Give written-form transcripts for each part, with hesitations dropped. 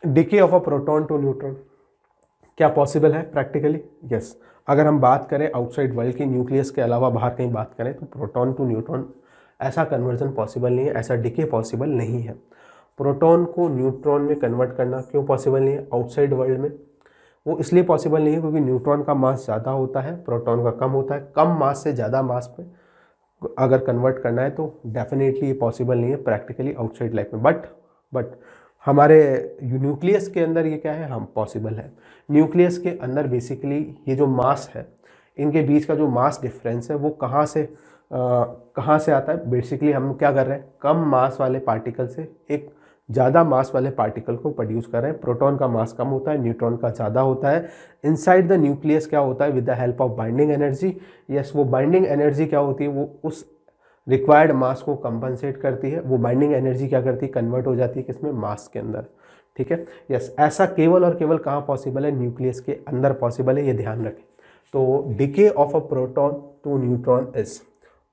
Decay of a proton to neutron क्या possible है practically? Yes. अगर हम बात करें आउटसाइड वर्ल्ड की, न्यूक्लियस के अलावा बाहर कहीं बात करें, तो प्रोटॉन टू न्यूट्रॉन ऐसा कन्वर्जन पॉसिबल नहीं है, ऐसा डिके पॉसिबल नहीं है। प्रोटॉन को न्यूट्रॉन में कन्वर्ट करना क्यों पॉसिबल नहीं है आउटसाइड वर्ल्ड में? वो इसलिए पॉसिबल नहीं है क्योंकि न्यूट्रॉन का मास ज़्यादा होता है, प्रोटॉन का कम होता है। कम मास से ज़्यादा मास पे अगर कन्वर्ट करना है तो डेफिनेटली ये पॉसिबल नहीं है प्रैक्टिकली आउटसाइड लाइफ में। बट हमारे न्यूक्लियस के अंदर ये क्या है, हम पॉसिबल है। न्यूक्लियस के अंदर बेसिकली ये जो मास है, इनके बीच का जो मास डिफरेंस है वो कहाँ से आता है? बेसिकली हम क्या कर रहे हैं, कम मास वाले पार्टिकल से एक ज़्यादा मास वाले पार्टिकल को प्रोड्यूस कर रहे हैं। प्रोटॉन का मास कम होता है, न्यूट्रॉन का ज़्यादा होता है। इनसाइड द न्यूक्लियस क्या होता है, with the help of binding energy. Yes, वो बाइंडिंग एनर्जी क्या होती है, वो उस रिक्वायर्ड मास को कंपनसेट करती है। वो बाइंडिंग एनर्जी क्या करती है, कन्वर्ट हो जाती है किसमें, मास के अंदर। ठीक है, यस। ऐसा केवल और केवल कहाँ पॉसिबल है, न्यूक्लियस के अंदर पॉसिबल है, ये ध्यान रखें। तो decay of a proton to neutron is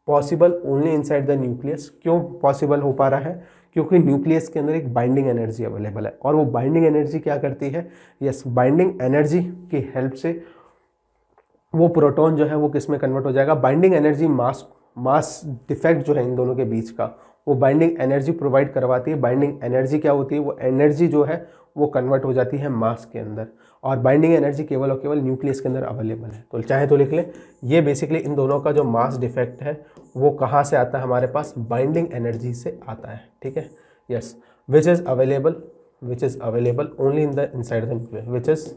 possible only inside the nucleus. क्यों पॉसिबल हो पा रहा है? क्योंकि न्यूक्लियस के अंदर एक बाइंडिंग एनर्जी अवेलेबल है। और वो बाइंडिंग एनर्जी क्या करती है, यस, बाइंडिंग एनर्जी की हेल्प से वो प्रोटॉन जो है वो किस में कन्वर्ट हो जाएगा, बाइंडिंग एनर्जी मास डिफेक्ट जो है इन दोनों के बीच का, वो बाइंडिंग एनर्जी प्रोवाइड करवाती है। बाइंडिंग एनर्जी क्या होती है, वो एनर्जी जो है वो कन्वर्ट हो जाती है मास के अंदर। और बाइंडिंग एनर्जी केवल और केवल न्यूक्लियस के अंदर अवेलेबल है। तो चाहे तो लिख लें, ये बेसिकली इन दोनों का जो मास डिफेक्ट है वो कहाँ से आता है, हमारे पास बाइंडिंग एनर्जी से आता है। ठीक है, yes. Which is available only in the inside the nucleus, which is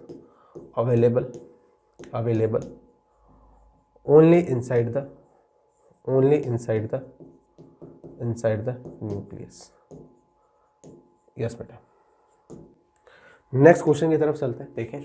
available only inside the nucleus। Yes बेटा, नेक्स्ट क्वेश्चन की तरफ चलते हैं। देखें,